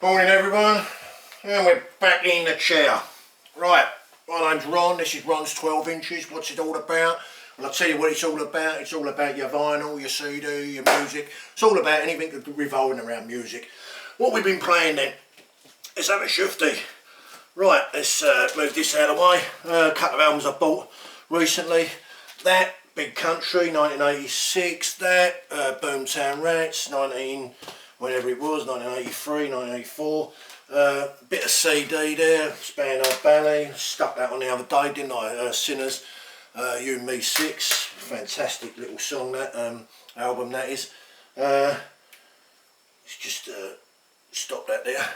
Morning everyone, and we're back in the chair. Right, my name's Ron, this is Ron's 12 inches. What's it all about? Well, I'll tell you what it's all about. It's all about your vinyl, your CD, your music. It's all about anything revolving around music. What we've been playing then, let's have a shifty. Right, let's move this out of the way. A couple of albums I bought recently. That, Big Country, 1986. That, Boomtown Rats, whenever it was, 1983, 1984. Bit of CD there, Spandau Ballet. Stuck that on the other day, didn't I? Sinners, You and Me 6. Fantastic little song, that album that is. Let's just stop that there.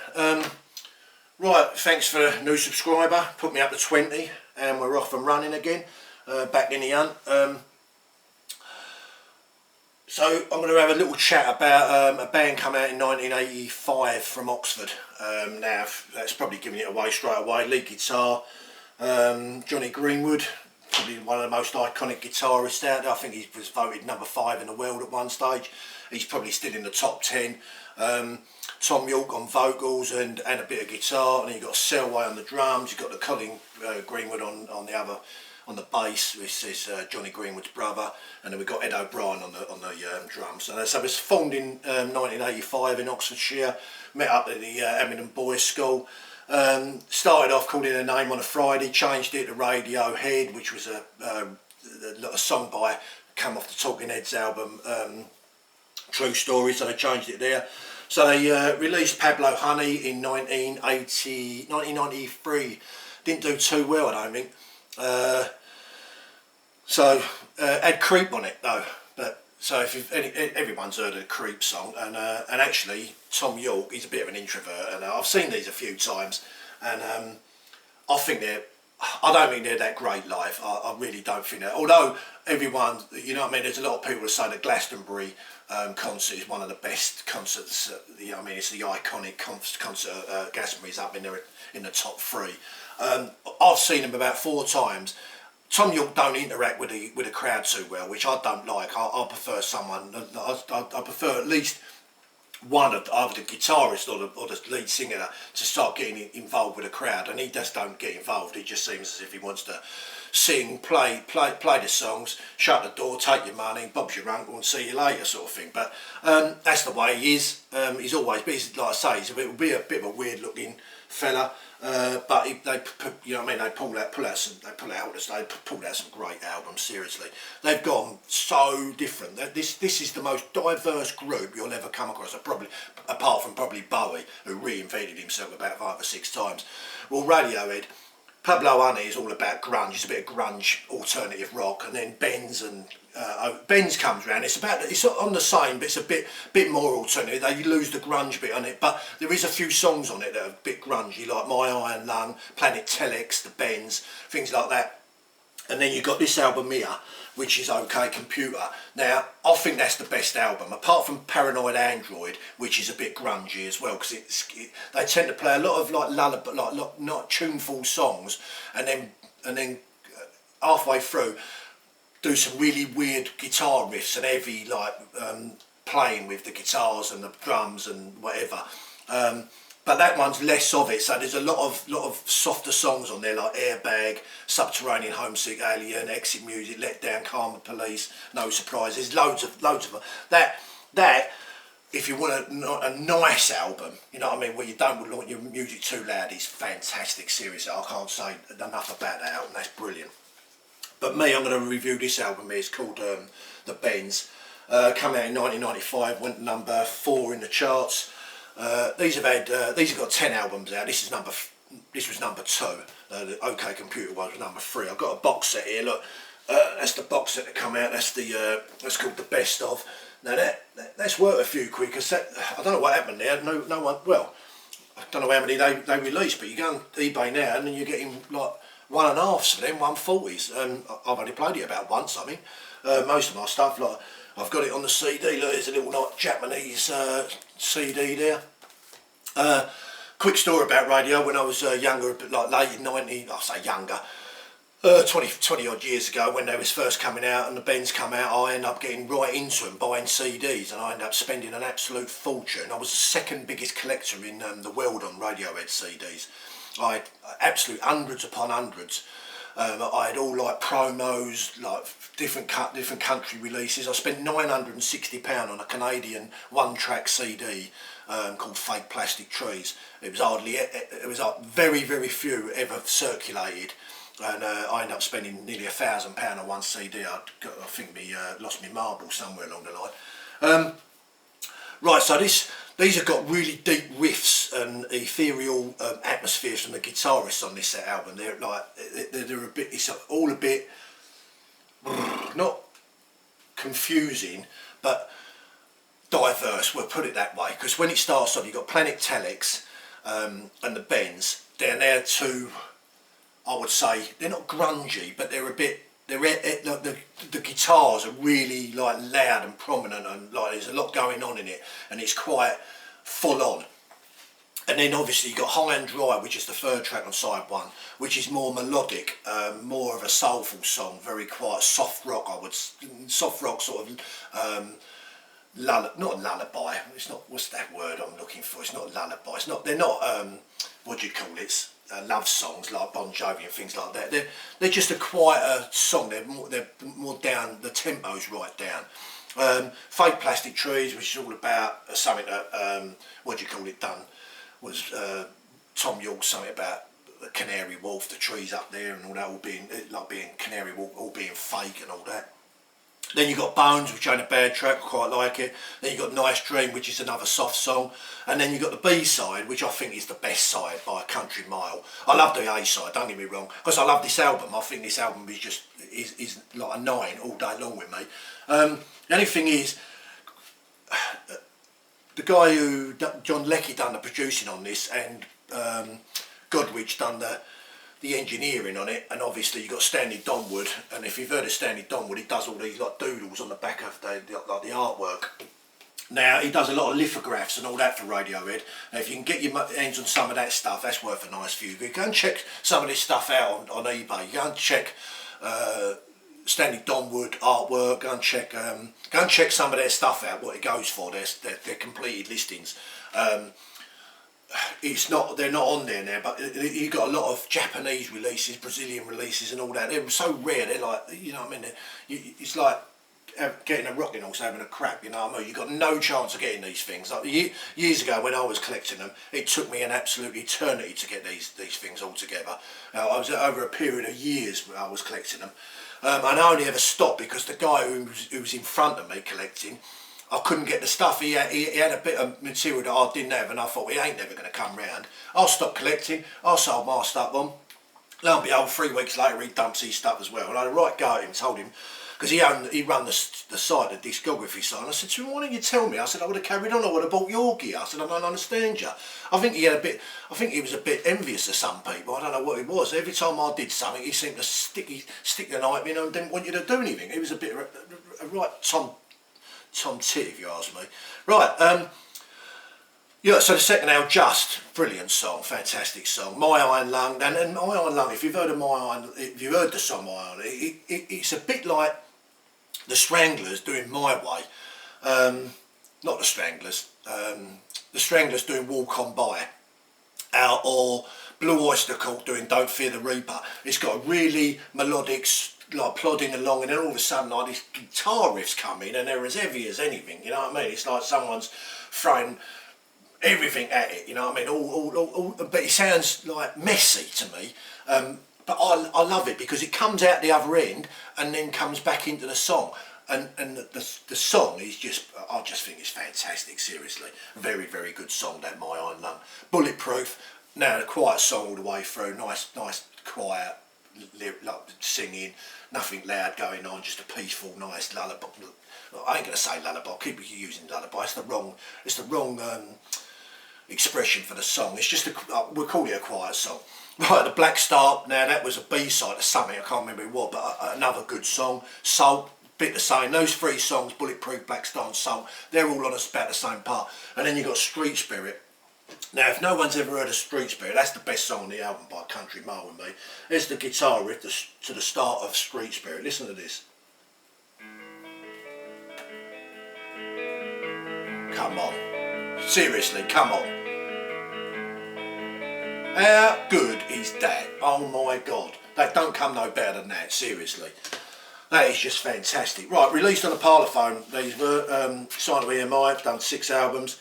Right, thanks for a new subscriber. Put me up to 20 and we're off and running again. Back in the hunt. So I'm going to have a little chat about a band come out in 1985 from Oxford. Now that's probably giving it away straight away. Lead guitar, Johnny Greenwood, probably one of the most iconic guitarists out there. I think he was voted number 5 in the world at one stage. He's probably still in the top 10. Tom York on vocals and a bit of guitar, and then you've got Selway on the drums. You've got the Colin Greenwood on the other. On the bass, this is Johnny Greenwood's brother, and then we've got Ed O'Brien on the drums. So it was formed in 1985 in Oxfordshire. Met up at the Eminem Boys School. Started off calling a name on a Friday, changed it to Radiohead, which was a song by come off the Talking Heads album, True Story. So they changed it there. So they released Pablo Honey in 1993. Didn't do too well, I don't think. Had Creep on it though, but so if everyone's heard of the Creep song, and actually Tom York, he's a bit of an introvert, and I've seen these a few times, and I don't think they're that great live. I really don't think that. Although everyone, you know what I mean, there's a lot of people who say the Glastonbury concert is one of the best concerts. I mean, it's the iconic concert. Glastonbury's up in there in the top 3. I've seen him about 4 times. Tom York don't interact with the crowd too well, which I don't like. I prefer someone. I prefer at least one of either the guitarist or the lead singer to start getting involved with the crowd, and he just don't get involved. He just seems as if he wants to sing, play the songs, shut the door, take your money, Bob's your uncle, and see you later, sort of thing. But that's the way he is. He's always, but like I say, he'll be a bit of a weird looking fella. But they pulled out some great albums. Seriously, they've gone so different. This is the most diverse group you'll ever come across. Probably apart from Bowie, who reinvented himself about 5 or 6 times. Well, Radiohead. Pablo Honey is all about grunge. It's a bit of grunge, alternative rock, and then Benz comes around. It's on the same, but it's a bit more alternative. They lose the grunge bit on it, but there is a few songs on it that are a bit grungy, like My Iron Lung, Planet Telex, the Benz, things like that. And then you've got this album here, which is OK Computer. Now, I think that's the best album, apart from Paranoid Android, which is a bit grungy as well, because they tend to play a lot of like lullaby, not tuneful songs, and then halfway through do some really weird guitar riffs and heavy playing with the guitars and the drums and whatever. But that one's less of it, so there's a lot of softer songs on there, like Airbag, Subterranean, Homesick Alien, Exit Music, Let Down, Karma Police, No Surprises, loads of them. That if you want a nice album, you know what I mean, where you don't want your music too loud, is fantastic. Seriously, I can't say enough about that album. That's brilliant. But me, I'm going to review this album here. It's called The Benz. Came out in 1995, went number 4 in the charts. These have got 10 albums out. This was number 2. The OK Computer one was number 3. I've got a box set here. Look, that's the box set that come out. That's called the Best Of. Now that's worth a few quid, because I don't know what happened there. No one. Well, I don't know how many they released, but you go on eBay now and then you're getting like 1.5s for them, 140s. I've only played it about once. I mean, most of my stuff, like I've got it on the CD. Look, there's a little like Japanese CD there. Quick story about radio. When I was younger, like late 90s, I say younger, 20 odd years ago when they was first coming out and the Bends come out, I ended up getting right into them, buying CDs, and I ended up spending an absolute fortune. I was the second biggest collector in the world on Radiohead CDs. I had absolute hundreds upon hundreds. I had all like promos, like different country releases. I spent £960 on a Canadian one-track CD called Fake Plastic Trees. It was like very few ever circulated. And I ended up spending nearly £1,000 on one CD. I think lost my marble somewhere along the line. Right, so these have got really deep riffs and ethereal atmospheres from the guitarists on this album. They're a bit. It's all a bit not confusing, but diverse. We'll put it that way. Because when it starts off, you've got Planet Telex and the Bends. They're two. I would say they're not grungy, but they're a bit. The guitars are really like loud and prominent, and like there's a lot going on in it, and it's quite full on. And then obviously you've got High and Dry, which is the third track on side one, which is more melodic, more of a soulful song, very quiet, soft rock. Soft rock sort of not lullaby. It's not. What's that word I'm looking for? It's not lullaby. It's not. They're not. What do you call it? Love songs like Bon Jovi and things like that. They're just a quieter song. They're more down. The tempo's right down. Fake Plastic Trees, which is all about something that what do you call it done was Tom York, something about the Canary Wharf, the trees up there and all that, all being Canary Wharf, all being fake and all that. Then you've got Bones, which ain't a bad track, I quite like it. Then you've got Nice Dream, which is another soft song. And then you've got the B-side, which I think is the best side by a country mile. I love the A-side, don't get me wrong, because I love this album. I think this album is like a 9 all day long with me. The only thing is, the guy who, John Leckie, done the producing on this, and Godrich done the engineering on it, and obviously you've got Stanley Donwood, and if you've heard of Stanley Donwood, he does all these like doodles on the back of the artwork. Now he does a lot of lithographs and all that for Radiohead. Now if you can get your hands on some of that stuff, that's worth a nice few. Go and check some of this stuff out on eBay. Go and check Stanley Donwood artwork. Go and check some of their stuff out. What it goes for. They're completed listings. They're not on there now, but you've got a lot of Japanese releases, Brazilian releases and all that. They're so rare, they're like, you know what I mean, it's like getting a rocking horse having a crap, you know what I mean. You've got no chance of getting these things. Like years ago when I was collecting them, it took me an absolute eternity to get these things all together. I was over a period of years when I was collecting them, and I only ever stopped because the guy who was in front of me collecting, I couldn't get the stuff. He had a bit of material that I didn't have, and I thought, he ain't never going to come round. I'll stop collecting. I sold my stuff on. Lo and behold, 3 weeks later, he dumps his stuff as well. And I had a right go at him, told him, because he run the site, the discography site. And I said to him, why didn't you tell me? I said, I would have carried on. I would have bought your gear. I said, I don't understand you. I think he was a bit envious of some people. I don't know what it was. Every time I did something, he seemed to stick the knife in and didn't want you to do anything. He was a bit of a right Tom Tit, if you ask me. Right, yeah, so the second album, Just, brilliant song, fantastic song. My Iron Lung, and My Iron Lung, if you've heard the song My Iron Lung, it's a bit like the Stranglers doing My Way. Not the Stranglers, the Stranglers doing Walk On By, or Blue Oyster Cult doing Don't Fear the Reaper. It's got a really melodic, like plodding along, and then all of a sudden like these guitar riffs come in and they're as heavy as anything, you know what I mean? It's like someone's throwing everything at it, you know what I mean? But it sounds like messy to me, but I love it because it comes out the other end and then comes back into the song, and the song is just, I just think it's fantastic, seriously. Very good song, that My Iron Lung. Bulletproof, now a quiet song all the way through, nice quiet, like singing, nothing loud going on, just a peaceful, nice lullaby. I ain't gonna say lullaby. I keep using lullaby. It's the wrong expression for the song. It's just we'll call it a quiet song. Right, the Black Star. Now that was a B-side of something. I can't remember what, but another good song. Salt, bit the same. Those 3 songs, Bulletproof, Black Star, and Salt, they're all on about the same part. And then you got Street Spirit. Now, if no one's ever heard of Street Spirit, that's the best song on the album by Country Mile with me. There's the guitar riff to the start of Street Spirit. Listen to this. Come on. Seriously, come on. How good is that? Oh my God. That don't come no better than that, seriously. That is just fantastic. Right, released on the Parlophone. These were signed to EMI, done 6 albums.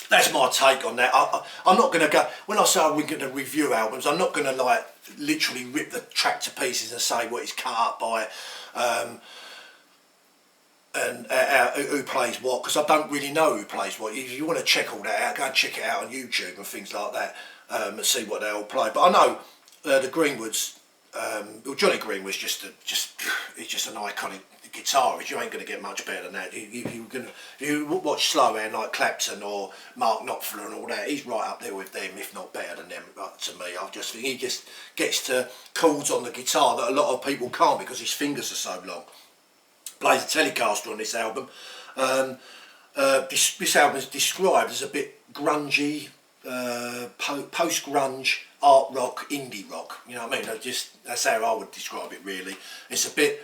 That's my take on that. I'm not going to go, when I say we're going to review albums, I'm not going to like literally rip the track to pieces and say what it's cut up by and who plays what, because I don't really know who plays what. If you want to check all that out, go and check it out on YouTube and things like that and see what they all play. But I know the Greenwoods, well, Johnny Greenwood's he's just an iconic guitarist. You ain't going to get much better than that. If you watch slow hand like Clapton or Mark Knopfler and all that, he's right up there with them, if not better than them. To me, I just think he just gets to chords on the guitar that a lot of people can't because his fingers are so long. Plays a Telecaster on this album. This album is described as a bit grungy, post-grunge, art rock, indie rock. You know what I mean? That's how I would describe it really. It's a bit...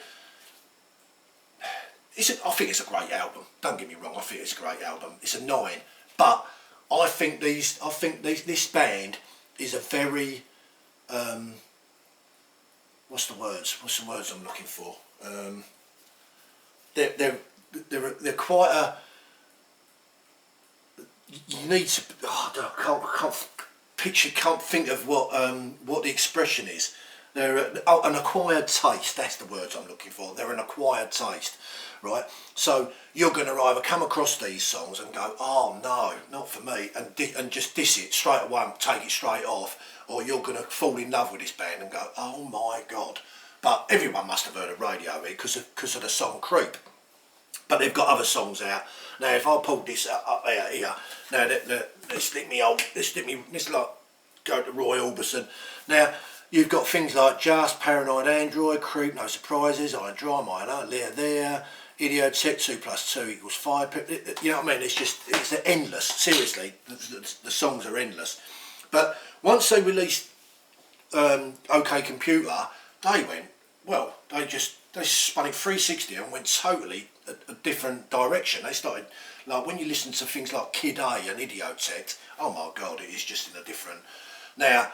I think it's a great album. Don't get me wrong. I think it's a great album. It's a 9, but I think this band is a very what's the words I'm looking for? They're quite a. You need to. I can't think of what the expression is. They're an acquired taste. That's the words I'm looking for. They're an acquired taste, right? So you're going to either come across these songs and go, "Oh no, not for me," and just diss it straight away and take it straight off, or you're going to fall in love with this band and go, "Oh my God!" But everyone must have heard of Radiohead because of the song "Creep." But they've got other songs out. Now, if I pulled this up here, now let's like go to Roy Orbison. Now. You've got things like Just, Paranoid Android, Creep, No Surprises, I Dry Miner, There, Idiotech, 2 + 2 = 5. You know what I mean? It's endless. Seriously, the songs are endless. But once they released OK Computer, they went, well, they spun it 360 and went totally a different direction. They started, like when you listen to things like Kid A and Idiotech, oh my God, it is just in a different... Now,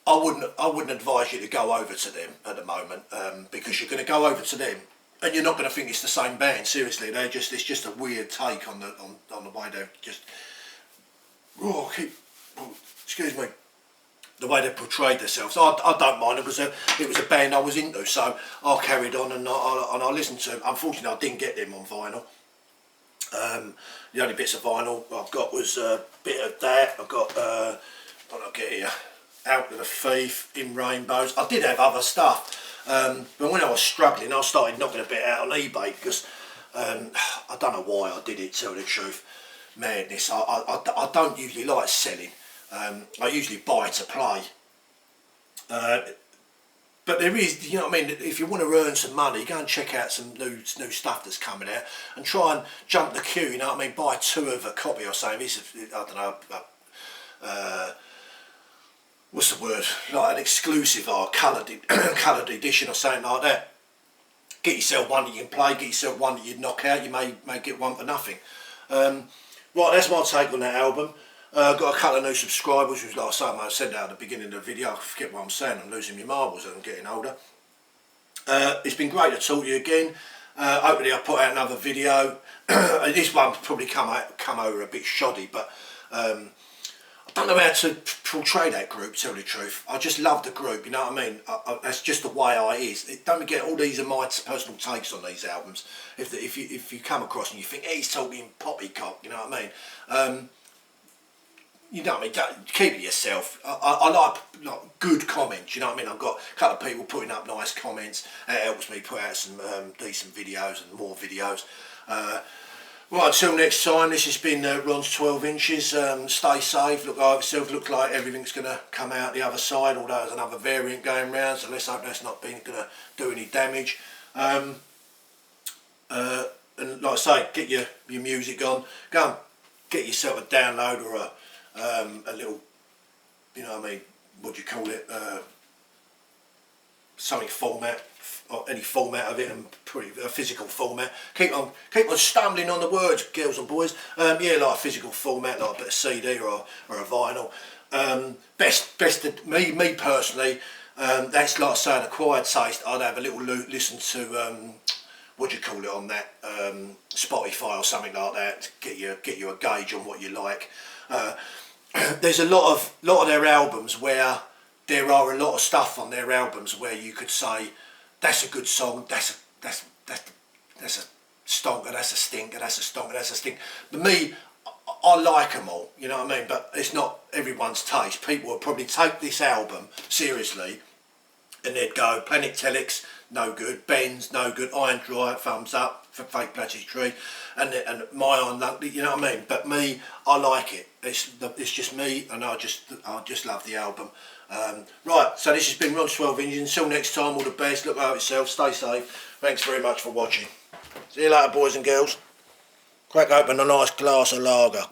I wouldn't advise you to go over to them at the moment because you're going to go over to them and you're not going to think it's the same band. Seriously, it's just a weird take on the way they've just excuse me, the way they portrayed themselves. I don't mind them because it was a band I was into, so I carried on and I listened to them. Unfortunately, I didn't get them on vinyl. The only bits of vinyl I've got was a bit of that. I've got what did I get here? Out with a Thief, In Rainbows. I did have other stuff, but when I was struggling, I started knocking a bit out on eBay because I don't know why I did it. To tell the truth, madness. I don't usually like selling. I usually buy to play. But there is, you know what I mean. If you want to earn some money, go and check out some new stuff that's coming out and try and jump the queue. You know what I mean. Buy 2 of a copy or something. I don't know. What's the word, like an exclusive or coloured edition or something like that. Get yourself one that you can play, get yourself one that you'd knock out, you may get one for nothing. Right, that's my take on that album. Got a couple of new subscribers, which like I said at the beginning of the video, I forget what I'm saying, I'm losing my marbles and I'm getting older. It's been great to talk to you again. Hopefully I'll put out another video. This one's probably come over a bit shoddy, but I don't know how to portray that group, to tell the truth. I just love the group, you know what I mean? That's just the way I is. Don't forget, all these are my personal takes on these albums. If you come across and you think, hey, he's talking poppycock, you know what I mean? You know what I mean? Keep it yourself. I like good comments, you know what I mean? I've got a couple of people putting up nice comments. It helps me put out some decent videos and more videos. Right, until next time, this has been Ron's 12 inches. Stay safe, look after yourself, look like everything's going to come out the other side, although there's another variant going round, so let's hope that's not going to do any damage. And like I say, get your music on, go and get yourself a download or a little, you know what I mean, what do you call it, something format, or any format of it, and pretty a physical format. Keep on stumbling on the words, girls and boys. Yeah, like a physical format, like a bit of CD or a vinyl. Best me personally. That's like I say, an acquired taste. I'd have a little listen to what do you call it on that, Spotify or something like that, to get you a gauge on what you like. There's a lot of their albums where there are a lot of stuff on their albums where you could say that's a good song, that's a stonker, that's a stinker, that's a stonker, that's a stink. But me, I like them all, you know what I mean? But it's not everyone's taste. People will probably take this album seriously and they'd go Planet Telex, no good, Benz, no good, Iron Dry, thumbs up for Fake Patches Tree, and My On Lucky, you know what I mean? But me, I like it. It's just me, and I just love the album. Right, so this has been Ron's 12 Inches. Until next time, all the best. Look after yourself. Stay safe. Thanks very much for watching. See you later, boys and girls. Crack open a nice glass of lager.